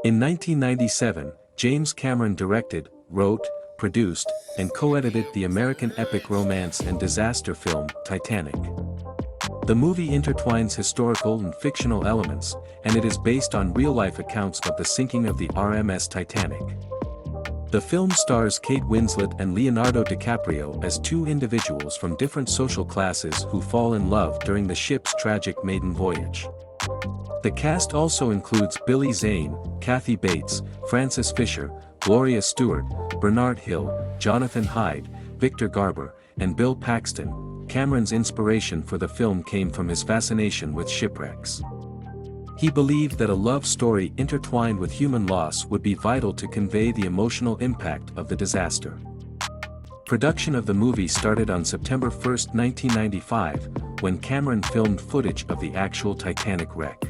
In 1997, James Cameron directed, wrote, produced, and co-edited the American epic romance and disaster film, Titanic. The movie intertwines historical and fictional elements, and it is based on real-life accounts of the sinking of the RMS Titanic. The film stars Kate Winslet and Leonardo DiCaprio as two individuals from different social classes who fall in love during the ship's tragic maiden voyage. The cast also includes Billy Zane, Kathy Bates, Frances Fisher, Gloria Stewart, Bernard Hill, Jonathan Hyde, Victor Garber, and Bill Paxton. Cameron's inspiration for the film came from his fascination with shipwrecks. He believed that a love story intertwined with human loss would be vital to convey the emotional impact of the disaster. Production of the movie started on September 1, 1995, when Cameron filmed footage of the actual Titanic wreck.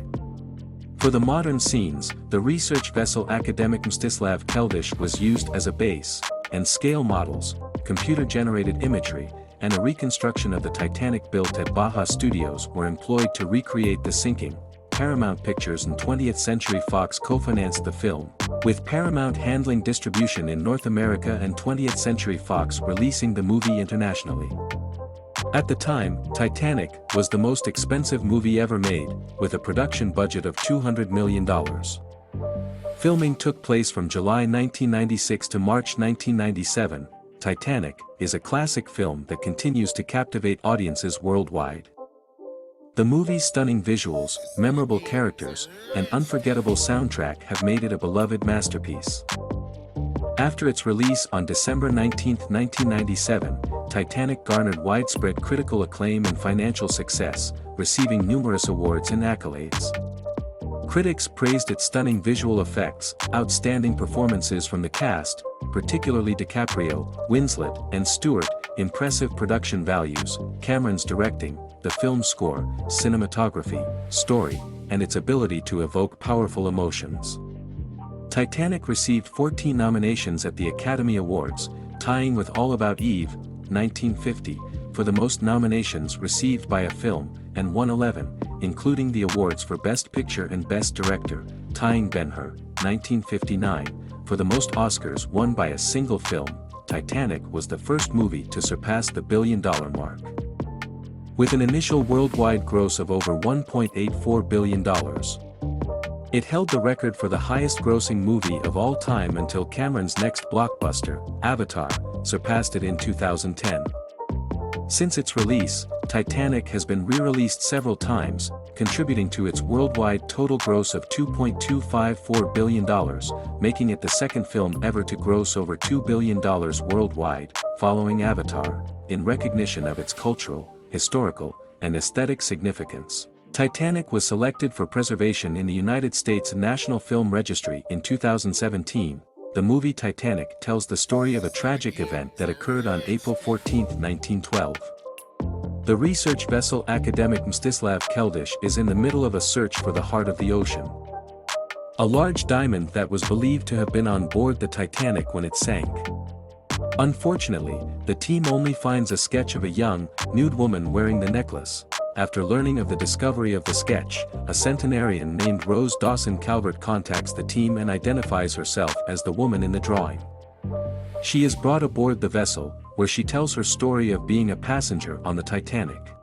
For the modern scenes, the research vessel Akademik Mstislav Keldysh was used as a base, and scale models, computer-generated imagery, and a reconstruction of the Titanic built at Baja Studios were employed to recreate the sinking. Paramount Pictures and 20th Century Fox co-financed the film, with Paramount handling distribution in North America and 20th Century Fox releasing the movie internationally. At the time, Titanic was the most expensive movie ever made, with a production budget of $200 million. Filming took place from July 1996 to March 1997. Titanic is a classic film that continues to captivate audiences worldwide. The movie's stunning visuals, memorable characters, and unforgettable soundtrack have made it a beloved masterpiece. After its release on December 19, 1997, Titanic garnered widespread critical acclaim and financial success, receiving numerous awards and accolades. Critics praised its stunning visual effects, outstanding performances from the cast, particularly DiCaprio, Winslet, and Stewart, impressive production values, Cameron's directing, the film's score, cinematography, story, and its ability to evoke powerful emotions. Titanic received 14 nominations at the Academy Awards, tying with All About Eve, 1950, for the most nominations received by a film, and won 11, including the awards for Best Picture and Best Director, tying Ben-Hur, 1959, for the most Oscars won by a single film. Titanic was the first movie to surpass the billion-dollar mark. With an initial worldwide gross of over $1.84 billion. It held the record for the highest-grossing movie of all time until Cameron's next blockbuster, Avatar, surpassed it in 2010. Since its release, Titanic has been re-released several times, contributing to its worldwide total gross of $2.254 billion, making it the second film ever to gross over $2 billion worldwide, following Avatar, in recognition of its cultural, historical, and aesthetic significance. Titanic was selected for preservation in the United States National Film Registry in 2017. The movie Titanic tells the story of a tragic event that occurred on April 14, 1912. The research vessel Akademik Mstislav Keldysh is in the middle of a search for the heart of the ocean. A large diamond that was believed to have been on board the Titanic when it sank. Unfortunately, the team only finds a sketch of a young, nude woman wearing the necklace. After learning of the discovery of the sketch, a centenarian named Rose Dawson Calvert contacts the team and identifies herself as the woman in the drawing. She is brought aboard the vessel, where she tells her story of being a passenger on the Titanic.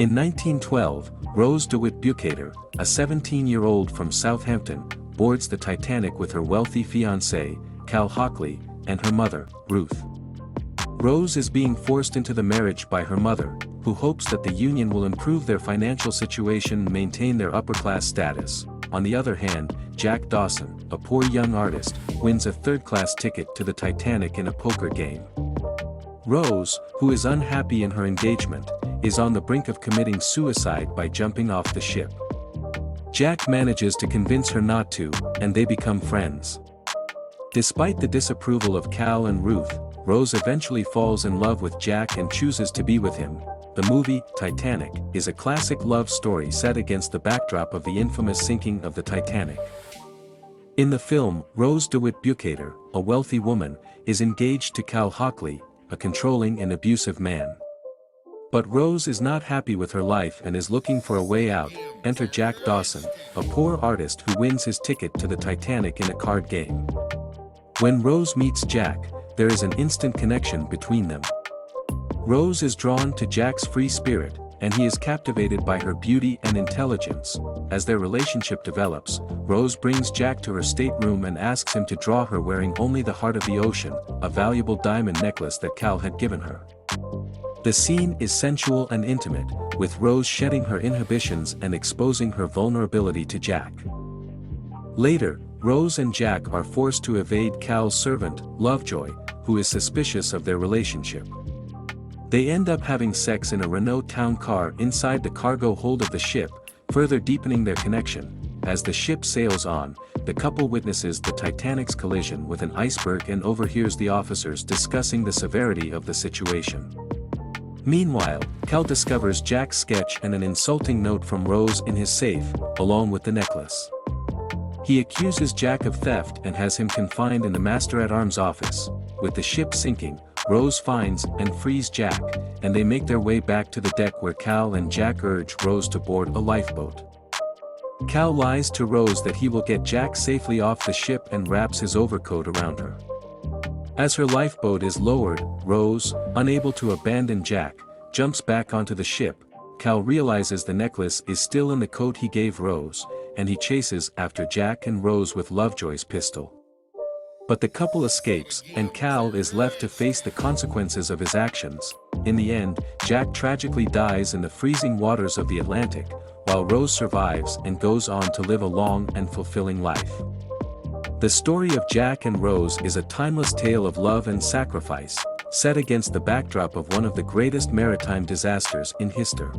In 1912, Rose DeWitt Bukater, a 17-year-old from Southampton, boards the Titanic with her wealthy fiancé, Cal Hockley, and her mother, Ruth. Rose is being forced into the marriage by her mother, who hopes that the union will improve their financial situation and maintain their upper-class status. On the other hand, Jack Dawson, a poor young artist, wins a third-class ticket to the Titanic in a poker game. Rose, who is unhappy in her engagement, is on the brink of committing suicide by jumping off the ship. Jack manages to convince her not to, and they become friends. Despite the disapproval of Cal and Ruth, Rose eventually falls in love with Jack and chooses to be with him. The movie, Titanic, is a classic love story set against the backdrop of the infamous sinking of the Titanic. In the film, Rose DeWitt Bukater, a wealthy woman, is engaged to Cal Hockley, a controlling and abusive man. But Rose is not happy with her life and is looking for a way out. Enter Jack Dawson, a poor artist who wins his ticket to the Titanic in a card game. When Rose meets Jack, there is an instant connection between them. Rose is drawn to Jack's free spirit, and he is captivated by her beauty and intelligence. As their relationship develops, Rose brings Jack to her stateroom and asks him to draw her wearing only the heart of the ocean, a valuable diamond necklace that Cal had given her. The scene is sensual and intimate, with Rose shedding her inhibitions and exposing her vulnerability to Jack. Later, Rose and Jack are forced to evade Cal's servant, Lovejoy, who is suspicious of their relationship. They end up having sex in a Renault town car inside the cargo hold of the ship, further deepening their connection. As the ship sails on, the couple witnesses the Titanic's collision with an iceberg and overhears the officers discussing the severity of the situation. Meanwhile, Cal discovers Jack's sketch and an insulting note from Rose in his safe, along with the necklace. He accuses Jack of theft and has him confined in the master-at-arms office. With the ship sinking, Rose finds and frees Jack, and they make their way back to the deck where Cal and Jack urge Rose to board a lifeboat. Cal lies to Rose that he will get Jack safely off the ship and wraps his overcoat around her. As her lifeboat is lowered, Rose, unable to abandon Jack, jumps back onto the ship. Cal realizes the necklace is still in the coat he gave Rose, and he chases after Jack and Rose with Lovejoy's pistol. But the couple escapes, and Cal is left to face the consequences of his actions. In the end, Jack tragically dies in the freezing waters of the Atlantic, while Rose survives and goes on to live a long and fulfilling life. The story of Jack and Rose is a timeless tale of love and sacrifice, set against the backdrop of one of the greatest maritime disasters in history.